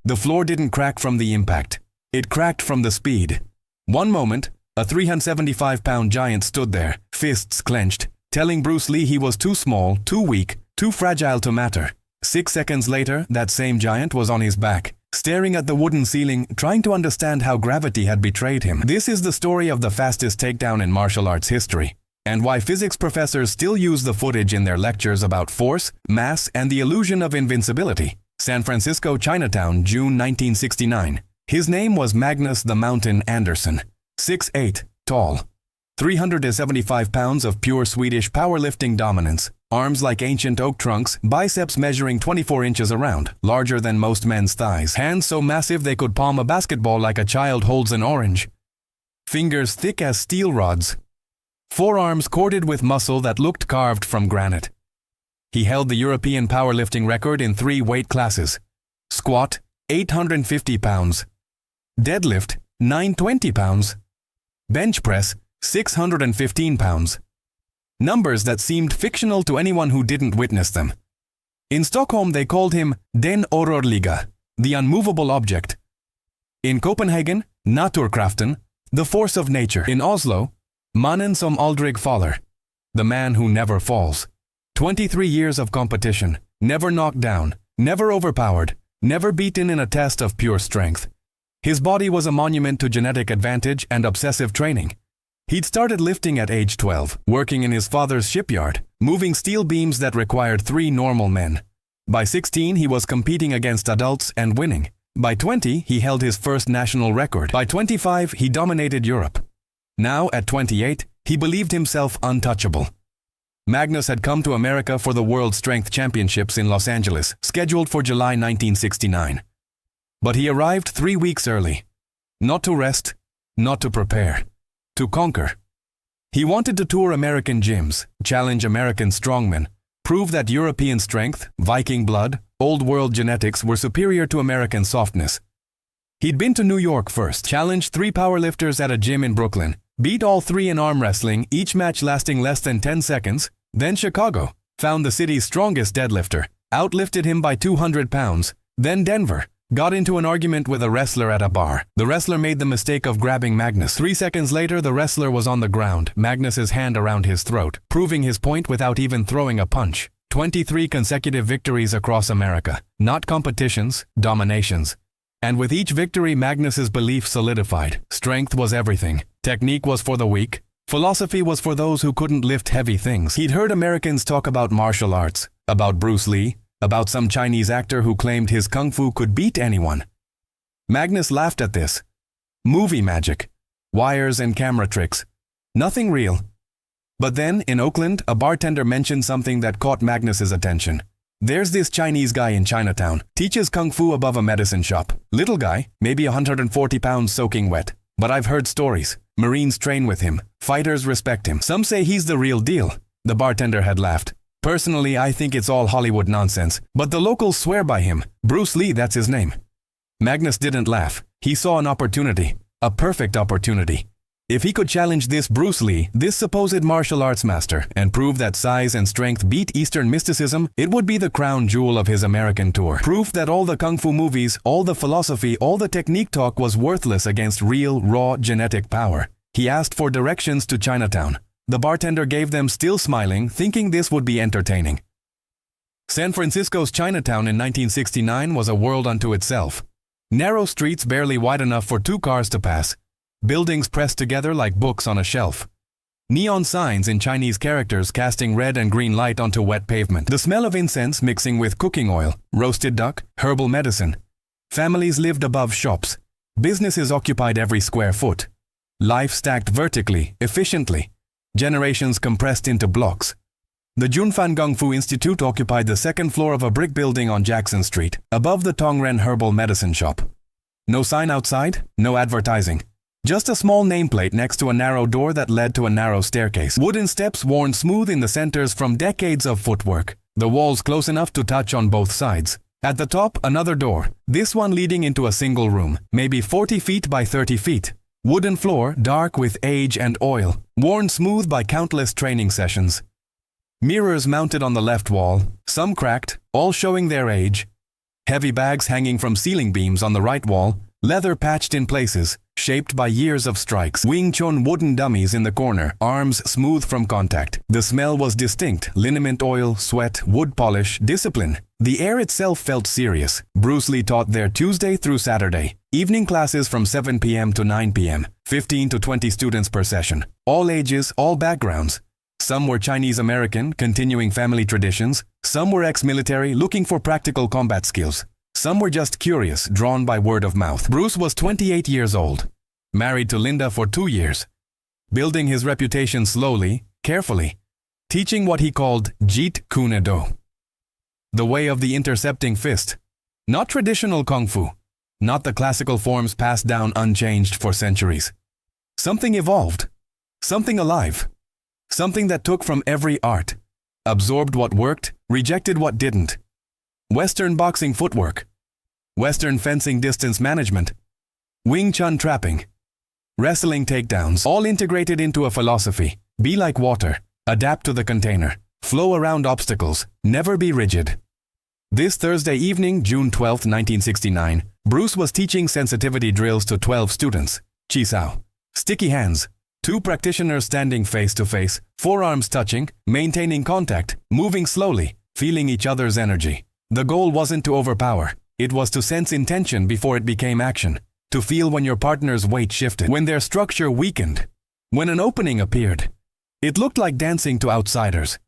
The floor didn't crack from the impact. It cracked from the speed. One moment, a 375-pound giant stood there, fists clenched, telling Bruce Lee he was too small, too weak, too fragile to matter. 6 seconds later, that same giant was on his back, staring at the wooden ceiling, trying to understand how gravity had betrayed him. This is the story of the fastest takedown in martial arts history, and why physics professors still use the footage in their lectures about force, mass, and the illusion of invincibility. San Francisco, Chinatown, June 1969. His name was Magnus the Mountain Andersson. 6'8", tall. 375 pounds of pure Swedish powerlifting dominance. Arms like ancient oak trunks, biceps measuring 24 inches around, larger than most men's thighs. Hands so massive they could palm a basketball like a child holds an orange. Fingers thick as steel rods. Forearms corded with muscle that looked carved from granite. He held the European powerlifting record in 3 weight classes. Squat, 850 pounds. Deadlift, 920 pounds. Bench press, 615 pounds. Numbers that seemed fictional to anyone who didn't witness them. In Stockholm, they called him Den Orörliga, the unmovable object. In Copenhagen, Naturkraften, the force of nature. In Oslo, Mannen som aldrig faller, the man who never falls. 23 years of competition, never knocked down, never overpowered, never beaten in a test of pure strength. His body was a monument to genetic advantage and obsessive training. He'd started lifting at age 12, working in his father's shipyard, moving steel beams that required 3 normal men. By 16, he was competing against adults and winning. By 20, he held his first national record. By 25, he dominated Europe. Now, at 28, he believed himself untouchable. Magnus had come to America for the World Strength Championships in Los Angeles, scheduled for July 1969. But he arrived 3 weeks early. Not to rest, not to prepare, to conquer. He wanted to tour American gyms, challenge American strongmen, prove that European strength, Viking blood, old world genetics were superior to American softness. He'd been to New York first, challenged 3 powerlifters at a gym in Brooklyn, beat all 3 in arm wrestling, each match lasting less than 10 seconds, then Chicago, found the city's strongest deadlifter, outlifted him by 200 pounds, then Denver, got into an argument with a wrestler at a bar. The wrestler made the mistake of grabbing Magnus. 3 seconds later, the wrestler was on the ground, Magnus's hand around his throat, proving his point without even throwing a punch. 23 consecutive victories across America, not competitions, dominations. And with each victory, Magnus's belief solidified. Strength was everything. Technique was for the weak. Philosophy was for those who couldn't lift heavy things. He'd heard Americans talk about martial arts, about Bruce Lee, about some Chinese actor who claimed his kung fu could beat anyone. Magnus laughed at this. Movie magic. Wires and camera tricks. Nothing real. But then, in Oakland, a bartender mentioned something that caught Magnus's attention. There's this Chinese guy in Chinatown, teaches kung fu above a medicine shop. Little guy, maybe 140 pounds soaking wet. But I've heard stories. Marines train with him. Fighters respect him. Some say he's the real deal. The bartender had laughed. Personally, I think it's all Hollywood nonsense, but the locals swear by him. Bruce Lee, that's his name. Magnus didn't laugh. He saw an opportunity. A perfect opportunity. If he could challenge this Bruce Lee, this supposed martial arts master, and prove that size and strength beat Eastern mysticism, it would be the crown jewel of his American tour. Proof that all the kung fu movies, all the philosophy, all the technique talk was worthless against real, raw genetic power. He asked for directions to Chinatown. The bartender gave them, still smiling, thinking this would be entertaining. San Francisco's Chinatown in 1969 was a world unto itself. Narrow streets barely wide enough for 2 cars to pass. Buildings pressed together like books on a shelf. Neon signs in Chinese characters casting red and green light onto wet pavement. The smell of incense mixing with cooking oil, roasted duck, herbal medicine. Families lived above shops. Businesses occupied every square foot. Life stacked vertically, efficiently. Generations compressed into blocks. The Junfan Kung Fu Institute occupied the 2nd floor of a brick building on Jackson Street, above the Tongren Herbal Medicine Shop. No sign outside, no advertising. Just a small nameplate next to a narrow door that led to a narrow staircase. Wooden steps worn smooth in the centers from decades of footwork. The walls close enough to touch on both sides. At the top, another door, this one leading into a single room, maybe 40 feet by 30 feet. Wooden floor, dark with age and oil, worn smooth by countless training sessions. Mirrors mounted on the left wall, some cracked, all showing their age. Heavy bags hanging from ceiling beams on the right wall, leather patched in places, shaped by years of strikes. Wing Chun wooden dummies in the corner, arms smooth from contact. The smell was distinct: liniment oil, sweat, wood polish, discipline. The air itself felt serious. Bruce Lee taught there Tuesday through Saturday. Evening classes from 7 p.m. to 9 p.m. 15 to 20 students per session. All ages, all backgrounds. Some were Chinese American, continuing family traditions. Some were ex-military, looking for practical combat skills. Some were just curious, drawn by word of mouth. Bruce was 28 years old, married to Linda for 2 years, building his reputation slowly, carefully, teaching what he called Jeet Kune Do, the way of the intercepting fist. Not traditional kung fu, not the classical forms passed down unchanged for centuries. Something evolved, something alive, something that took from every art, absorbed what worked, rejected what didn't. Western boxing footwork, Western fencing distance management, Wing Chun trapping, wrestling takedowns, all integrated into a philosophy: be like water, adapt to the container, flow around obstacles, never be rigid. This Thursday evening, June 12, 1969, Bruce was teaching sensitivity drills to 12 students. Chi Sao. Sticky hands. 2 practitioners standing face to face, forearms touching, maintaining contact, moving slowly, feeling each other's energy. The goal wasn't to overpower. It was to sense intention before it became action. To feel when your partner's weight shifted, when their structure weakened, when an opening appeared. It looked like dancing to outsiders.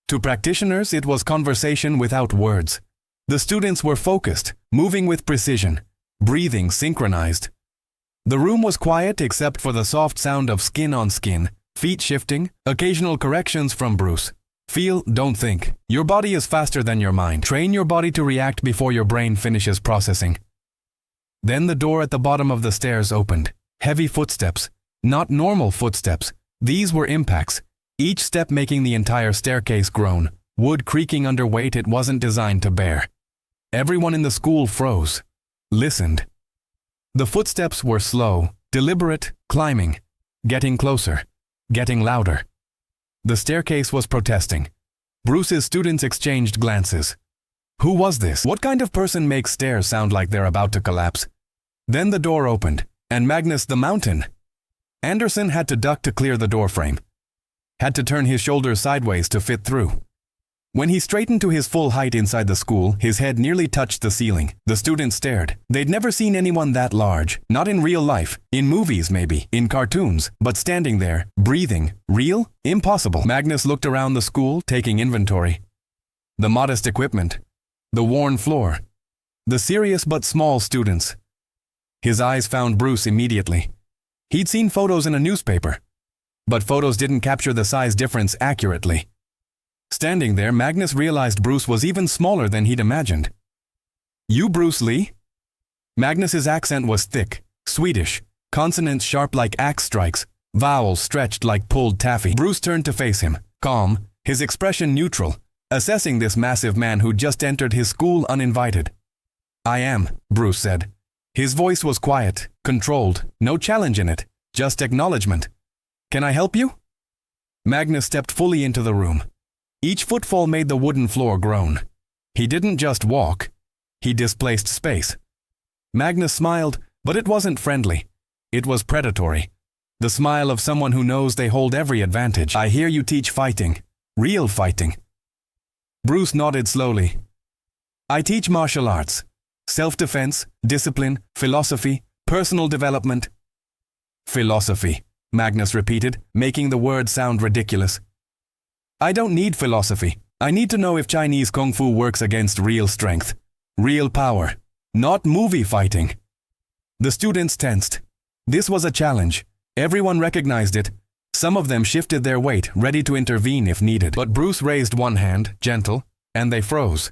To practitioners, it was conversation without words. The students were focused, moving with precision, breathing synchronized. The room was quiet except for the soft sound of skin on skin, feet shifting, occasional corrections from Bruce. Feel, don't think. Your body is faster than your mind. Train your body to react before your brain finishes processing. Then the door at the bottom of the stairs opened. Heavy footsteps. Not normal footsteps. These were impacts, each step making the entire staircase groan, wood creaking under weight it wasn't designed to bear. Everyone in the school froze, listened. The footsteps were slow, deliberate, climbing, getting closer, getting louder. The staircase was protesting. Bruce's students exchanged glances. Who was this? What kind of person makes stairs sound like they're about to collapse? Then the door opened, and Magnus the Mountain. Anderson had to duck to clear the doorframe. Had to turn his shoulders sideways to fit through. When he straightened to his full height inside the school, his head nearly touched the ceiling. The students stared. They'd never seen anyone that large. Not in real life. In movies, maybe. In cartoons. But standing there, breathing. Real? Impossible. Magnus looked around the school, taking inventory. The modest equipment. The worn floor. The serious but small students. His eyes found Bruce immediately. He'd seen photos in a newspaper. But photos didn't capture the size difference accurately. Standing there, Magnus realized Bruce was even smaller than he'd imagined. You Bruce Lee? Magnus's accent was thick, Swedish, consonants sharp like axe strikes, vowels stretched like pulled taffy. Bruce turned to face him, calm, his expression neutral, assessing this massive man who'd just entered his school uninvited. I am, Bruce said. His voice was quiet, controlled, no challenge in it, just acknowledgement. Can I help you? Magnus stepped fully into the room. Each footfall made the wooden floor groan. He didn't just walk. He displaced space. Magnus smiled, but it wasn't friendly. It was predatory. The smile of someone who knows they hold every advantage. I hear you teach fighting. Real fighting. Bruce nodded slowly. I teach martial arts. Self-defense, discipline, philosophy, personal development. Philosophy, Magnus repeated, making the word sound ridiculous. I don't need philosophy. I need to know if Chinese Kung Fu works against real strength, real power, not movie fighting. The students tensed. This was a challenge. Everyone recognized it. Some of them shifted their weight, ready to intervene if needed. But Bruce raised one hand, gentle, and they froze.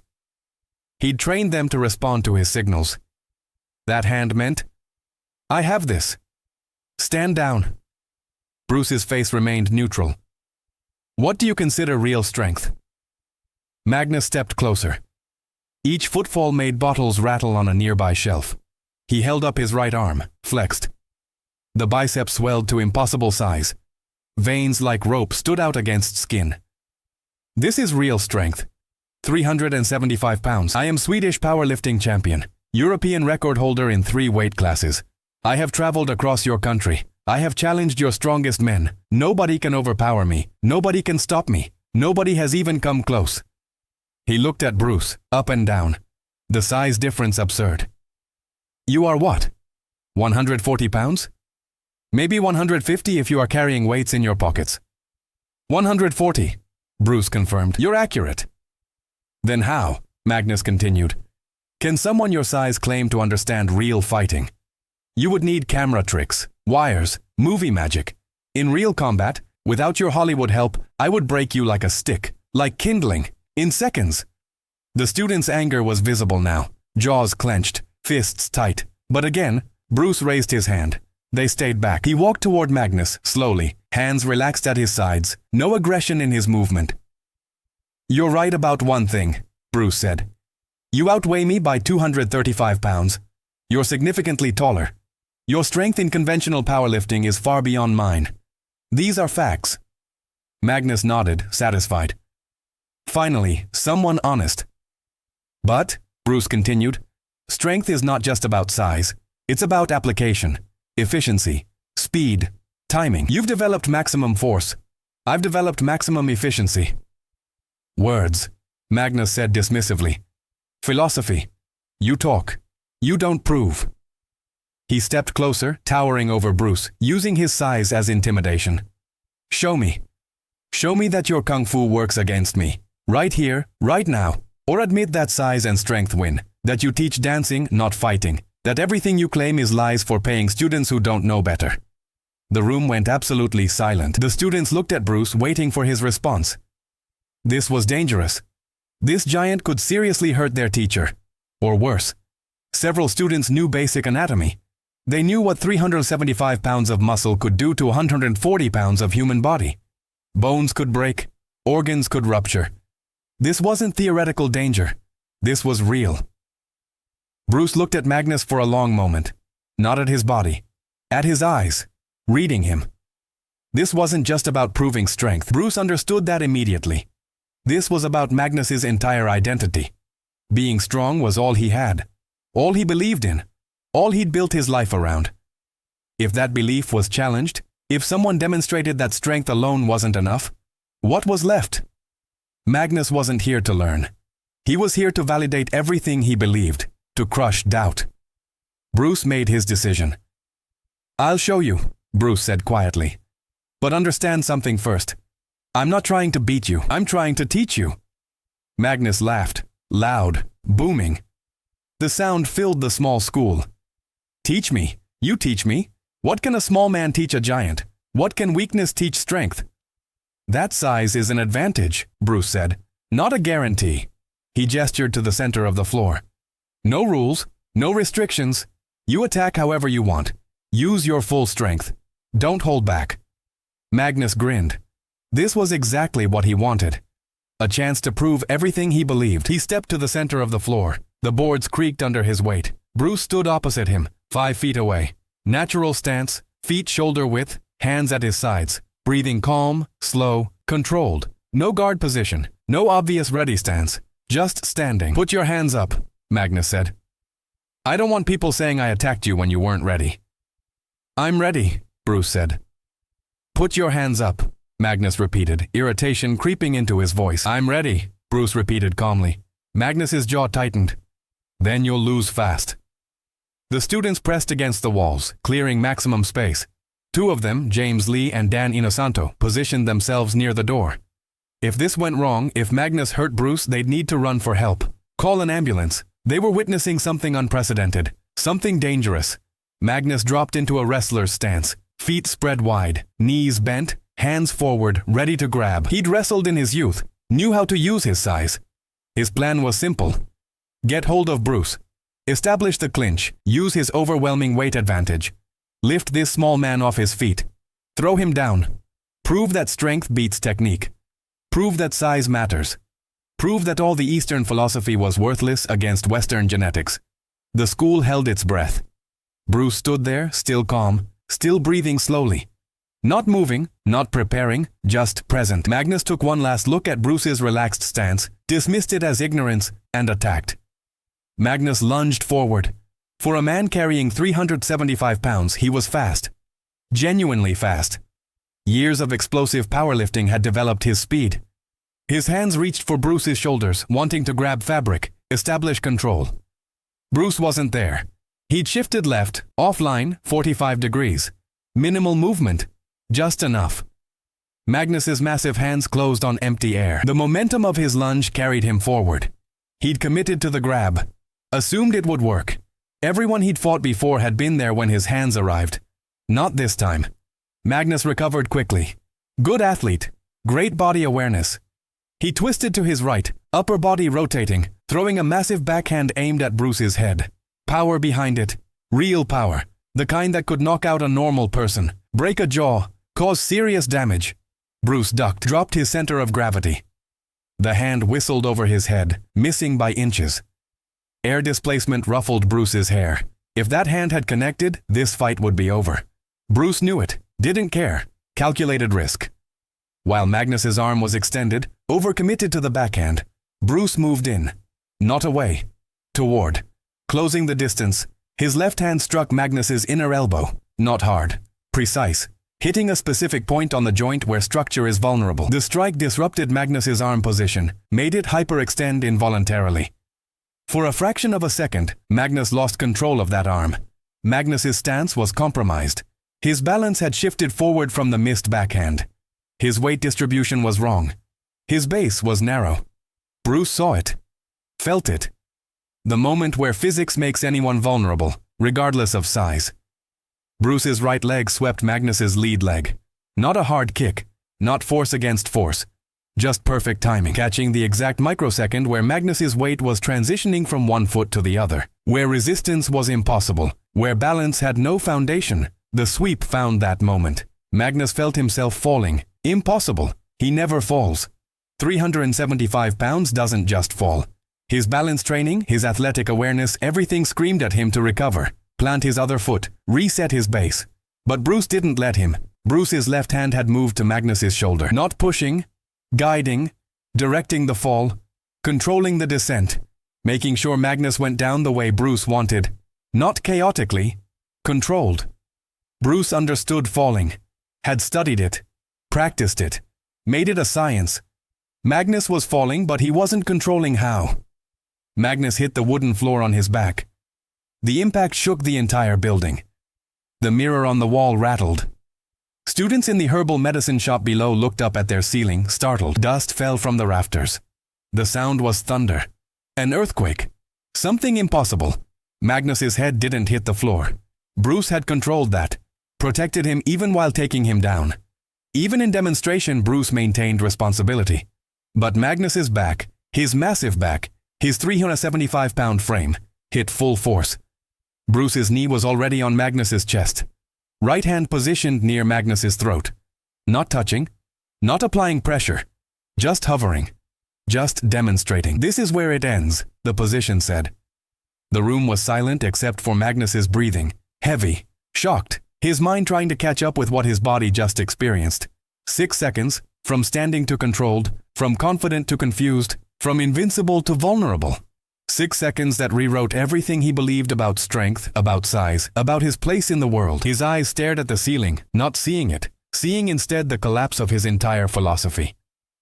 He'd trained them to respond to his signals. That hand meant, I have this. Stand down. Bruce's face remained neutral. What do you consider real strength? Magnus stepped closer. Each footfall made bottles rattle on a nearby shelf. He held up his right arm, flexed. The biceps swelled to impossible size. Veins like rope stood out against skin. This is real strength. 375 pounds. I am Swedish powerlifting champion, European record holder in 3 weight classes. I have traveled across your country. I have challenged your strongest men. Nobody can overpower me. Nobody can stop me. Nobody has even come close. He looked at Bruce, up and down. The size difference absurd. You are what? 140 pounds? Maybe 150 if you are carrying weights in your pockets. 140, Bruce confirmed. You're accurate. Then how, Magnus continued, can someone your size claim to understand real fighting? You would need camera tricks, wires, movie magic. In real combat, without your Hollywood help, I would break you like a stick, like kindling, in seconds. The student's anger was visible now, jaws clenched, fists tight. But again, Bruce raised his hand. They stayed back. He walked toward Magnus, slowly, hands relaxed at his sides, no aggression in his movement. You're right about one thing, Bruce said. You outweigh me by 235 pounds. You're significantly taller. Your strength in conventional powerlifting is far beyond mine. These are facts. Magnus nodded, satisfied. Finally, someone honest. But, Bruce continued, strength is not just about size. It's about application, efficiency, speed, timing. You've developed maximum force. I've developed maximum efficiency. Words, Magnus said dismissively. Philosophy. You talk. You don't prove. He stepped closer, towering over Bruce, using his size as intimidation. Show me. Show me that your kung fu works against me. Right here, right now. Or admit that size and strength win. That you teach dancing, not fighting. That everything you claim is lies for paying students who don't know better. The room went absolutely silent. The students looked at Bruce, waiting for his response. This was dangerous. This giant could seriously hurt their teacher. Or worse. Several students knew basic anatomy. They knew what 375 pounds of muscle could do to 140 pounds of human body. Bones could break. Organs could rupture. This wasn't theoretical danger. This was real. Bruce looked at Magnus for a long moment, not at his body, at his eyes, reading him. This wasn't just about proving strength. Bruce understood that immediately. This was about Magnus's entire identity. Being strong was all he had, all he believed in, all he'd built his life around. If that belief was challenged, if someone demonstrated that strength alone wasn't enough, what was left? Magnus wasn't here to learn. He was here to validate everything he believed, to crush doubt. Bruce made his decision. I'll show you, Bruce said quietly. But understand something first. I'm not trying to beat you. I'm trying to teach you. Magnus laughed, loud, booming. The sound filled the small school. Teach me. You teach me. What can a small man teach a giant? What can weakness teach strength? That size is an advantage, Bruce said, not a guarantee. He gestured to the center of the floor. No rules, no restrictions. You attack however you want. Use your full strength. Don't hold back. Magnus grinned. This was exactly what he wanted. A chance to prove everything he believed. He stepped to the center of the floor. The boards creaked under his weight. Bruce stood opposite him, 5 feet away. Natural stance, feet shoulder width, hands at his sides. Breathing calm, slow, controlled. No guard position, no obvious ready stance. Just standing. Put your hands up, Magnus said. I don't want people saying I attacked you when you weren't ready. I'm ready, Bruce said. Put your hands up, Magnus repeated, irritation creeping into his voice. I'm ready, Bruce repeated calmly. Magnus's jaw tightened. Then you'll lose fast. The students pressed against the walls, clearing maximum space. 2 of them, James Lee and Dan Inosanto, positioned themselves near the door. If this went wrong, if Magnus hurt Bruce, they'd need to run for help. Call an ambulance. They were witnessing something unprecedented, something dangerous. Magnus dropped into a wrestler's stance, feet spread wide, knees bent, hands forward, ready to grab. He'd wrestled in his youth, knew how to use his size. His plan was simple. Get hold of Bruce. Establish the clinch, use his overwhelming weight advantage. Lift this small man off his feet. Throw him down. Prove that strength beats technique. Prove that size matters. Prove that all the Eastern philosophy was worthless against Western genetics. The school held its breath. Bruce stood there, still calm, still breathing slowly. Not moving, not preparing, just present. Magnus took one last look at Bruce's relaxed stance, dismissed it as ignorance, and attacked. Magnus lunged forward. For a man carrying 375 pounds, he was fast. Genuinely fast. Years of explosive powerlifting had developed his speed. His hands reached for Bruce's shoulders, wanting to grab fabric, establish control. Bruce wasn't there. He'd shifted left, offline, 45 degrees. Minimal movement. Just enough. Magnus's massive hands closed on empty air. The momentum of his lunge carried him forward. He'd committed to the grab. Assumed it would work. Everyone he'd fought before had been there when his hands arrived. Not this time. Magnus recovered quickly. Good athlete. Great body awareness. He twisted to his right, upper body rotating, throwing a massive backhand aimed at Bruce's head. Power behind it. Real power. The kind that could knock out a normal person, break a jaw, cause serious damage. Bruce ducked, dropped his center of gravity. The hand whistled over his head, missing by inches. Air displacement ruffled Bruce's hair. If that hand had connected, this fight would be over. Bruce knew it, didn't care, calculated risk. While Magnus's arm was extended, overcommitted to the backhand, Bruce moved in. Not away. Toward. Closing the distance, his left hand struck Magnus's inner elbow. Not hard. Precise. Hitting a specific point on the joint where structure is vulnerable. The strike disrupted Magnus's arm position, made it hyperextend involuntarily. For a fraction of a second, Magnus lost control of that arm. Magnus's stance was compromised. His balance had shifted forward from the missed backhand. His weight distribution was wrong. His base was narrow. Bruce saw it. Felt it. The moment where physics makes anyone vulnerable, regardless of size. Bruce's right leg swept Magnus's lead leg. Not a hard kick, not force against force. Just perfect timing, catching the exact microsecond where Magnus's weight was transitioning from one foot to the other. Where resistance was impossible, where balance had no foundation, the sweep found that moment. Magnus felt himself falling. Impossible. He never falls. 375 pounds doesn't just fall. His balance training, his athletic awareness, everything screamed at him to recover, plant his other foot, reset his base. But Bruce didn't let him. Bruce's left hand had moved to Magnus's shoulder. Not pushing, guiding, directing the fall, controlling the descent, making sure Magnus went down the way Bruce wanted. Not chaotically, controlled. Bruce understood falling, had studied it, practiced it, made it a science. Magnus was falling, but he wasn't controlling how. Magnus hit the wooden floor on his back. The impact shook the entire building. The mirror on the wall rattled. Students in the herbal medicine shop below looked up at their ceiling, startled. Dust fell from the rafters. The sound was thunder. An earthquake. Something impossible. Magnus's head didn't hit the floor. Bruce had controlled that, protected him even while taking him down. Even in demonstration, Bruce maintained responsibility. But Magnus's back, his massive back, his 375-pound frame, hit full force. Bruce's knee was already on Magnus's chest. Right hand positioned near Magnus's throat. Not touching, not applying pressure, just hovering, just demonstrating. This is where it ends, the position said. The room was silent except for Magnus's breathing, heavy, shocked, his mind trying to catch up with what his body just experienced. 6 seconds, from standing to controlled, from confident to confused, from invincible to vulnerable. 6 seconds that rewrote everything he believed about strength, about size, about his place in the world. His eyes stared at the ceiling, not seeing it, seeing instead the collapse of his entire philosophy.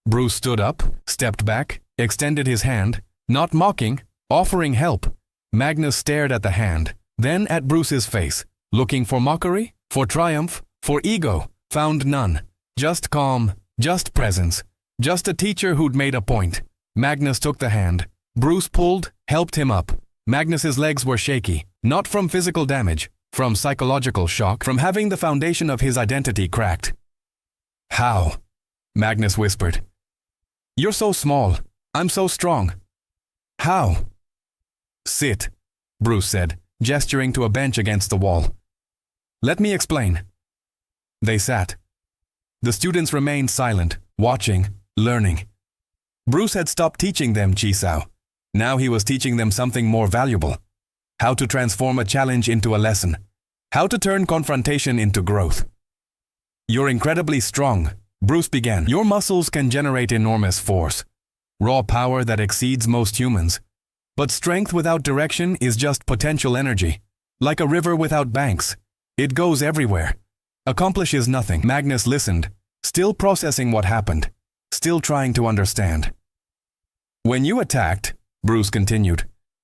Bruce stood up, stepped back, extended his hand, not mocking, offering help. Magnus stared at the hand, then at Bruce's face, looking for mockery, for triumph, for ego, found none. Just calm, just presence, just a teacher who'd made a point. Magnus took the hand. Bruce pulled, helped him up. Magnus's legs were shaky, not from physical damage, from psychological shock, from having the foundation of his identity cracked. "How?" Magnus whispered. "You're so small. I'm so strong. How?" "Sit," Bruce said, gesturing to a bench against the wall. "Let me explain." They sat. The students remained silent, watching, learning. Bruce had stopped teaching them Chisao. Now he was teaching them something more valuable. How to transform a challenge into a lesson. How to turn confrontation into growth. You're incredibly strong, Bruce began. Your muscles can generate enormous force, raw power that exceeds most humans. But strength without direction is just potential energy. Like a river without banks. It goes everywhere. Accomplishes nothing. Magnus listened, still processing what happened, still trying to understand. When you attacked, Bruce continued,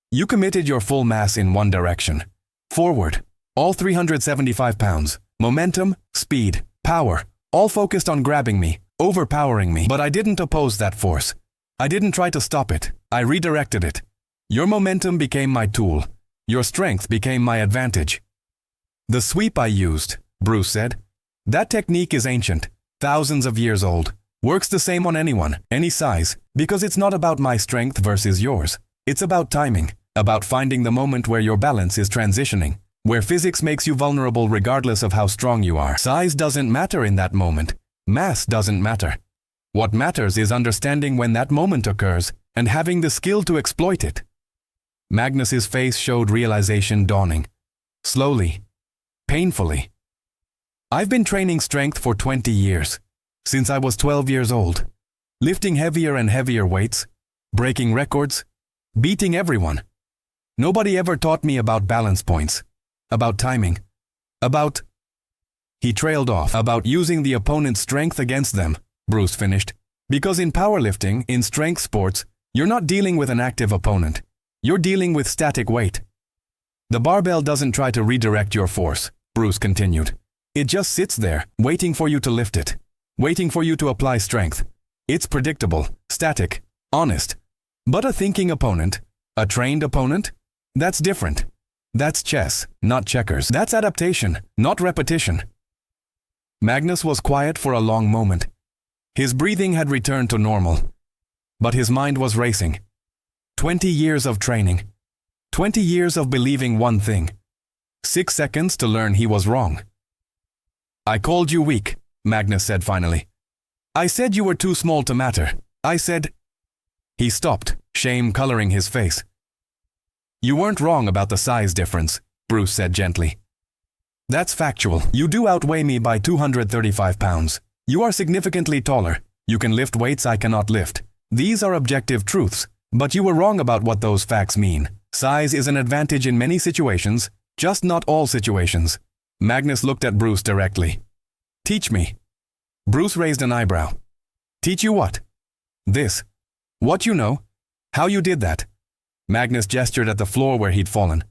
you committed your full mass in one direction. Forward. All 375 pounds. Momentum, speed, power, all focused on grabbing me, overpowering me. But I didn't oppose that force. I didn't try to stop it. I redirected it. Your momentum became my tool. Your strength became my advantage. The sweep I used, Bruce said. That technique is ancient, thousands of years old. Works the same on anyone, any size, because it's not about my strength versus yours. It's about timing, about finding the moment where your balance is transitioning, where physics makes you vulnerable regardless of how strong you are. Size doesn't matter in that moment. Mass doesn't matter. What matters is understanding when that moment occurs and having the skill to exploit it. Magnus's face showed realization dawning. Slowly. Painfully. I've been training strength for 20 years. Since I was 12 years old. Lifting heavier and heavier weights. Breaking records. Beating everyone. Nobody ever taught me about balance points. About timing. About... He trailed off. About using the opponent's strength against them, Bruce finished. Because in powerlifting, in strength sports, you're not dealing with an active opponent. You're dealing with static weight. The barbell doesn't try to redirect your force, Bruce continued. It just sits there, waiting for you to lift it. Waiting for you to apply strength. It's predictable, static, honest. But a thinking opponent, a trained opponent, that's different. That's chess, not checkers. That's adaptation, not repetition. Magnus was quiet for a long moment. His breathing had returned to normal. But his mind was racing. 20 years of training. 20 years of believing one thing. 6 seconds to learn he was wrong. I called you weak, Magnus said finally. I said you were too small to matter. I said... He stopped, shame coloring his face. You weren't wrong about the size difference, Bruce said gently. That's factual. You do outweigh me by 235 pounds. You are significantly taller. You can lift weights I cannot lift. These are objective truths. But you were wrong about what those facts mean. Size is an advantage in many situations, just not all situations. Magnus looked at Bruce directly. Teach me. Bruce raised an eyebrow. Teach you what? This. What you know. How you did that. Magnus gestured at the floor where he'd fallen.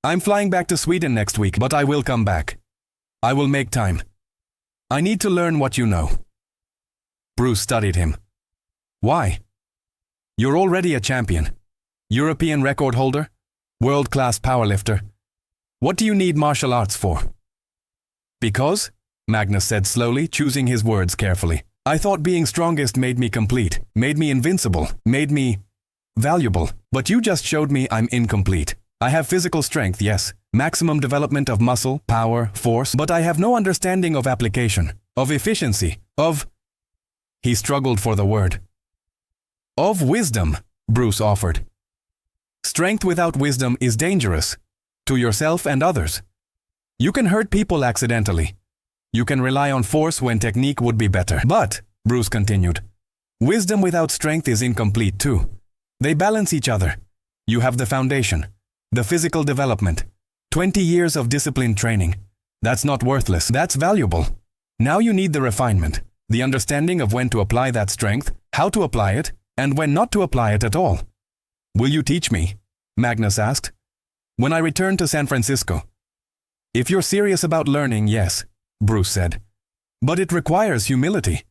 I'm flying back to Sweden next week, but I will come back. I will make time. I need to learn what you know. Bruce studied him. Why? You're already a champion. European record holder. World-class powerlifter. What do you need martial arts for? Because, Magnus said slowly, choosing his words carefully. I thought being strongest made me complete, made me invincible, made me valuable. But you just showed me I'm incomplete. I have physical strength, yes, maximum development of muscle, power, force, but I have no understanding of application, of efficiency, of... He struggled for the word. Of wisdom, Bruce offered. Strength without wisdom is dangerous, to yourself and others. You can hurt people accidentally. You can rely on force when technique would be better. But, Bruce continued, wisdom without strength is incomplete too. They balance each other. You have the foundation, the physical development, 20 years of disciplined training. That's not worthless, that's valuable. Now you need the refinement, the understanding of when to apply that strength, how to apply it, and when not to apply it at all. Will you teach me? Magnus asked. When I return to San Francisco. If you're serious about learning, yes, Bruce said. But it requires humility.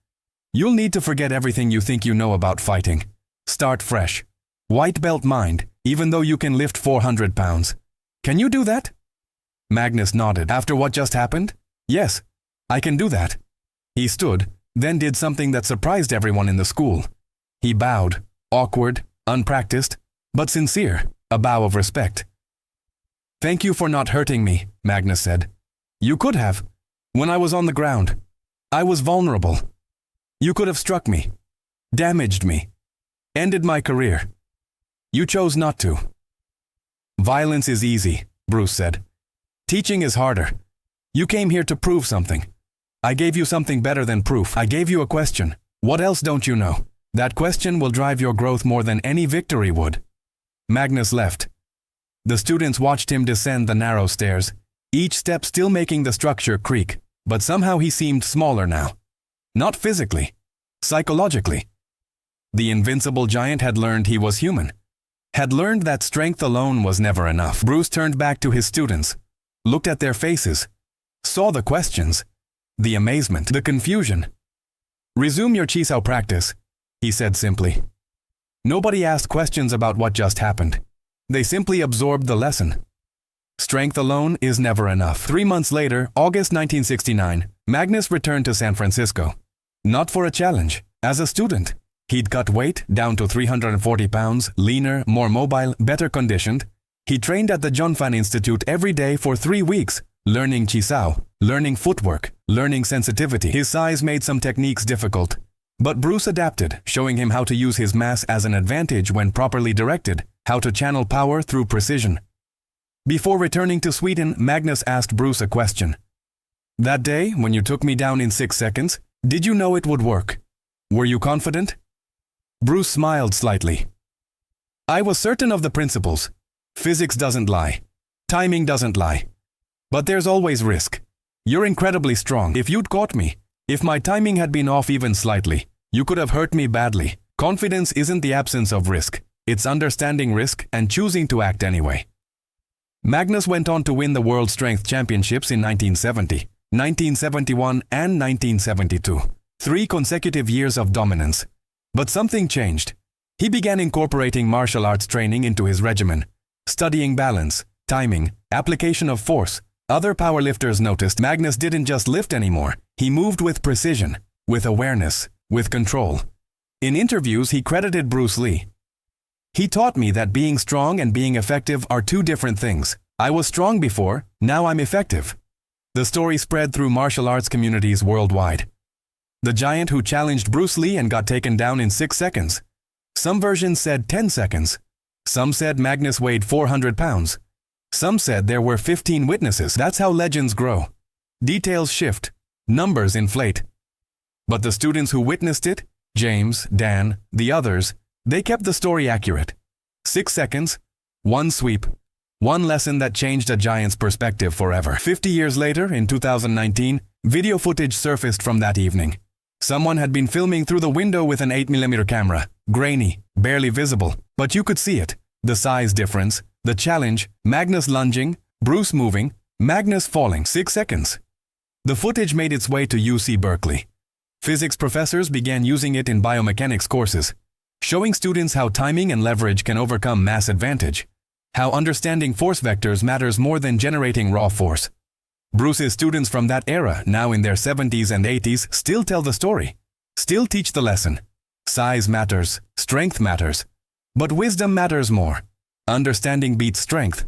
You'll need to forget everything you think you know about fighting. Start fresh. White belt mind, even though you can lift 400 pounds. Can you do that? Magnus nodded. After what just happened? Yes, I can do that. He stood, then did something that surprised everyone in the school. He bowed, awkward, unpracticed, but sincere, a bow of respect. Thank you for not hurting me, Magnus said. You could have. When I was on the ground. I was vulnerable. You could have struck me, damaged me, ended my career. You chose not to. Violence is easy, Bruce said. Teaching is harder. You came here to prove something. I gave you something better than proof. I gave you a question. What else don't you know? That question will drive your growth more than any victory would. Magnus left. The students watched him descend the narrow stairs, each step still making the structure creak, but somehow he seemed smaller now. Not physically, psychologically. The invincible giant had learned he was human, had learned that strength alone was never enough. Bruce turned back to his students, looked at their faces, saw the questions, the amazement, the confusion. Resume your Chisao practice, he said simply. Nobody asked questions about what just happened. They simply absorbed the lesson. Strength alone is never enough. 3 months later, August 1969, Magnus returned to San Francisco. Not for a challenge, as a student. He'd cut weight down to 340 pounds, leaner, more mobile, better conditioned. He trained at the Zhongfan Institute every day for 3 weeks, learning Chisao, learning footwork, learning sensitivity. His size made some techniques difficult, but Bruce adapted, showing him how to use his mass as an advantage when properly directed, how to channel power through precision. Before returning to Sweden, Magnus asked Bruce a question. That day, when you took me down in 6 seconds, did you know it would work? Were you confident? Bruce smiled slightly. I was certain of the principles. Physics doesn't lie. Timing doesn't lie. But there's always risk. You're incredibly strong. If you'd caught me, if my timing had been off even slightly, you could have hurt me badly. Confidence isn't the absence of risk. It's understanding risk and choosing to act anyway. Magnus went on to win the World Strength Championships in 1970, 1971 and 1972. 3 consecutive years of dominance. But something changed. He began incorporating martial arts training into his regimen, studying balance, timing, application of force. Other powerlifters noticed Magnus didn't just lift anymore. He moved with precision, with awareness, with control. In interviews, he credited Bruce Lee. He taught me that being strong and being effective are 2 different things. I was strong before, now I'm effective. The story spread through martial arts communities worldwide. The giant who challenged Bruce Lee and got taken down in 6 seconds. Some versions said 10 seconds. Some said Magnus weighed 400 pounds. Some said there were 15 witnesses. That's how legends grow. Details shift. Numbers inflate. But the students who witnessed it, James, Dan, the others, they kept the story accurate. 6 seconds, 1 sweep, 1 lesson that changed a giant's perspective forever. 50 years later, in 2019, video footage surfaced from that evening. Someone had been filming through the window with an 8mm camera, grainy, barely visible, but you could see it. The size difference, the challenge, Magnus lunging, Bruce moving, Magnus falling. 6 seconds. The footage made its way to UC Berkeley. Physics professors began using it in biomechanics courses, showing students how timing and leverage can overcome mass advantage, how understanding force vectors matters more than generating raw force. Bruce's students from that era, now in their 70s and 80s, still tell the story, still teach the lesson. Size matters, strength matters, but wisdom matters more. Understanding beats strength.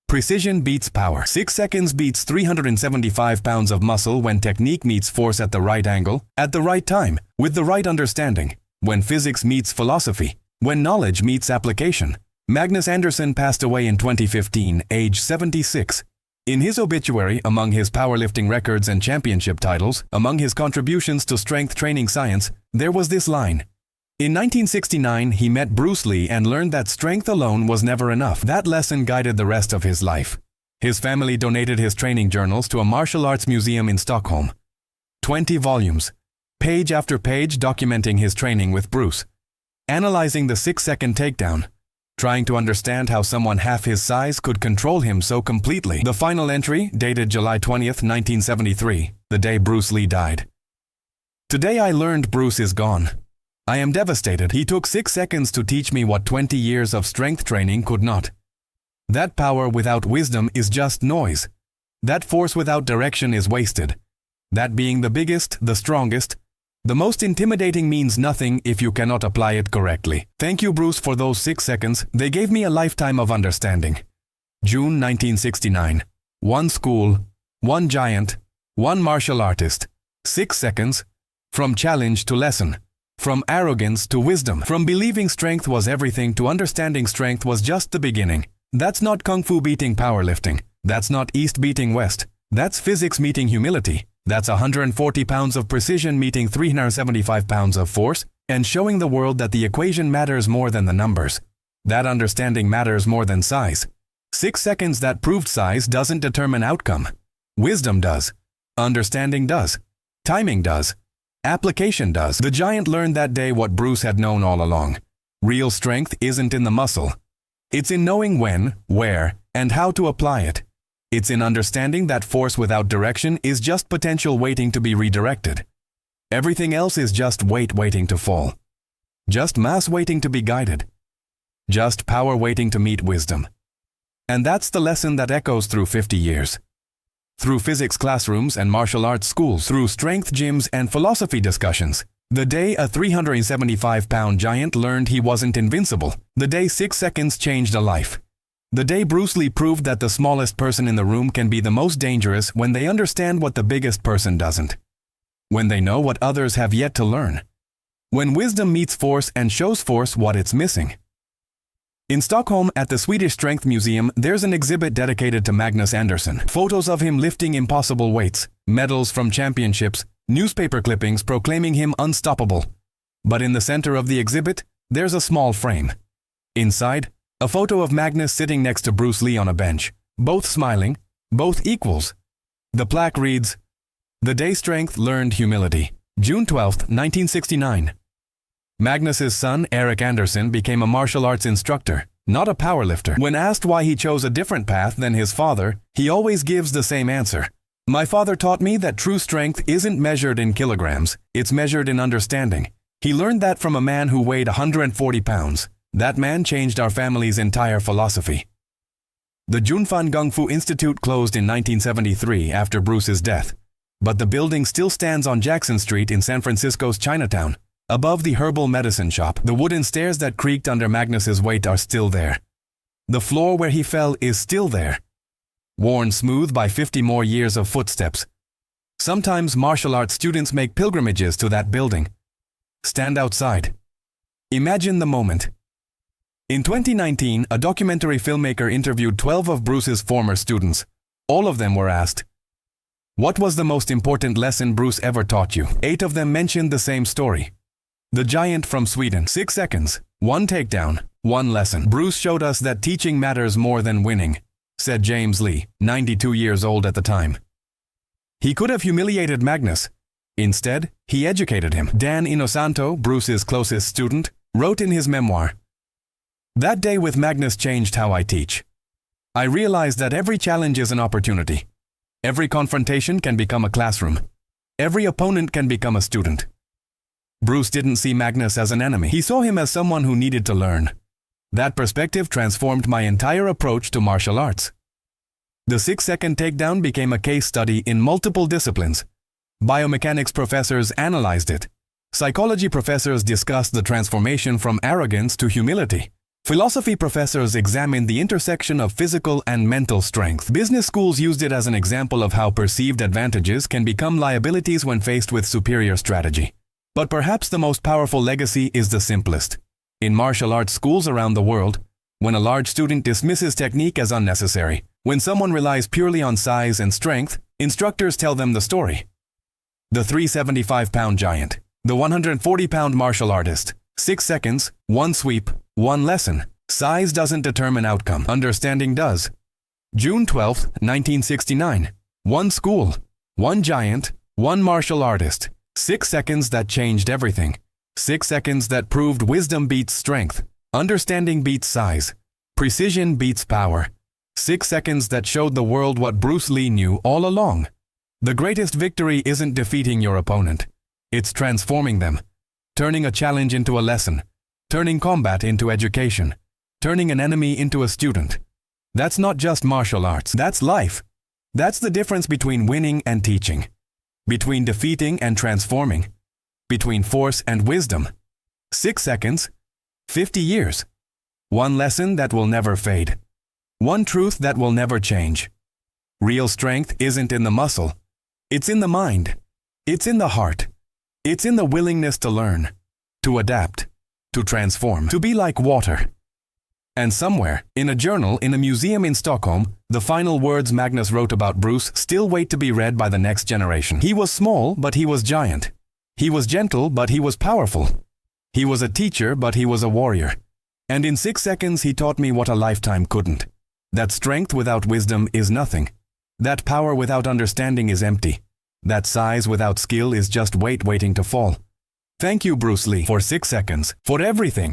Precision beats power. 6 seconds beats 375 pounds of muscle when technique meets force at the right angle, at the right time, with the right understanding. When physics meets philosophy, when knowledge meets application. Magnus Anderson passed away in 2015, age 76. In his obituary, among his powerlifting records and championship titles, among his contributions to strength training science, there was this line. In 1969, he met Bruce Lee and learned that strength alone was never enough. That lesson guided the rest of his life. His family donated his training journals to a martial arts museum in Stockholm. 20 volumes, page after page documenting his training with Bruce, analyzing the 6-second takedown, trying to understand how someone half his size could control him so completely. The final entry, dated July 20th, 1973, the day Bruce Lee died. Today I learned Bruce is gone. I am devastated. He took 6 seconds to teach me what 20 years of strength training could not. That power without wisdom is just noise. That force without direction is wasted. That being the biggest, the strongest, the most intimidating means nothing if you cannot apply it correctly. Thank you, Bruce, for those 6 seconds. They gave me a lifetime of understanding. June 1969. 1 school, 1 giant, 1 martial artist. 6 seconds. From challenge to lesson. From arrogance to wisdom. From believing strength was everything to understanding strength was just the beginning. That's not Kung Fu beating powerlifting. That's not East beating West. That's physics meeting humility. That's 140 pounds of precision meeting 375 pounds of force and showing the world that the equation matters more than the numbers. That understanding matters more than size. 6 seconds that proved size doesn't determine outcome. Wisdom does. Understanding does. Timing does. Application does. The giant learned that day what Bruce had known all along. Real strength isn't in the muscle. It's in knowing when, where, and how to apply it. It's in understanding that force without direction is just potential waiting to be redirected. Everything else is just weight waiting to fall. Just mass waiting to be guided. Just power waiting to meet wisdom. And that's the lesson that echoes through 50 years. Through physics classrooms and martial arts schools, through strength gyms and philosophy discussions. The day a 375-pound giant learned he wasn't invincible. The day 6 seconds changed a life. The day Bruce Lee proved that the smallest person in the room can be the most dangerous when they understand what the biggest person doesn't. When they know what others have yet to learn. When wisdom meets force and shows force what it's missing. In Stockholm, at the Swedish Strength Museum, there's an exhibit dedicated to Magnus Andersson. Photos of him lifting impossible weights, medals from championships, newspaper clippings proclaiming him unstoppable. But in the center of the exhibit, there's a small frame. Inside, a photo of Magnus sitting next to Bruce Lee on a bench, both smiling, both equals. The plaque reads, "The day strength learned humility, June 12, 1969. Magnus's son, Eric Andersson, became a martial arts instructor, not a powerlifter. When asked why he chose a different path than his father, he always gives the same answer. My father taught me that true strength isn't measured in kilograms, it's measured in understanding. He learned that from a man who weighed 140 pounds. That man changed our family's entire philosophy." The Junfan Gung Fu Institute closed in 1973 after Bruce's death, but the building still stands on Jackson Street in San Francisco's Chinatown. Above the herbal medicine shop, the wooden stairs that creaked under Magnus's weight are still there. The floor where he fell is still there, worn smooth by 50 more years of footsteps. Sometimes martial arts students make pilgrimages to that building. Stand outside. Imagine the moment. In 2019, a documentary filmmaker interviewed 12 of Bruce's former students. All of them were asked, "What was the most important lesson Bruce ever taught you?" 8 of them mentioned the same story. The giant from Sweden. 6 seconds, 1 takedown, 1 lesson. "Bruce showed us that teaching matters more than winning," said James Lee, 92 years old at the time. He could have humiliated Magnus. Instead, he educated him. Dan Inosanto, Bruce's closest student, wrote in his memoir, "That day with Magnus changed how I teach. I realized that every challenge is an opportunity. Every confrontation can become a classroom. Every opponent can become a student." Bruce didn't see Magnus as an enemy. He saw him as someone who needed to learn. That perspective transformed my entire approach to martial arts. The 6-second takedown became a case study in multiple disciplines. Biomechanics professors analyzed it. Psychology professors discussed the transformation from arrogance to humility. Philosophy professors examined the intersection of physical and mental strength. Business schools used it as an example of how perceived advantages can become liabilities when faced with superior strategy. But perhaps the most powerful legacy is the simplest. In martial arts schools around the world, when a large student dismisses technique as unnecessary, when someone relies purely on size and strength, instructors tell them the story. The 375-pound giant, the 140-pound martial artist, 6 seconds, 1 sweep, 1 lesson. Size doesn't determine outcome. Understanding does. June 12, 1969. 1 school, 1 giant, 1 martial artist. 6 seconds that changed everything. 6 seconds that proved wisdom beats strength. Understanding beats size. Precision beats power. 6 seconds that showed the world what Bruce Lee knew all along. The greatest victory isn't defeating your opponent. It's transforming them. Turning a challenge into a lesson. Turning combat into education. Turning an enemy into a student. That's not just martial arts. That's life. That's the difference between winning and teaching. Between defeating and transforming. Between force and wisdom. 6 seconds. 50 years. 1 lesson that will never fade. 1 truth that will never change. Real strength isn't in the muscle. It's in the mind. It's in the heart. It's in the willingness to learn, to adapt, to transform, to be like water. And somewhere, in a journal in a museum in Stockholm, The final words Magnus wrote about Bruce still wait to be read by the next generation. He was small, but he was giant. He was gentle, but he was powerful. He was a teacher, but he was a warrior. And in 6 seconds he taught me what a lifetime couldn't. That strength without wisdom is nothing. That power without understanding is empty. That size without skill is just weight waiting to fall. Thank you, Bruce Lee, for 6 seconds, for everything.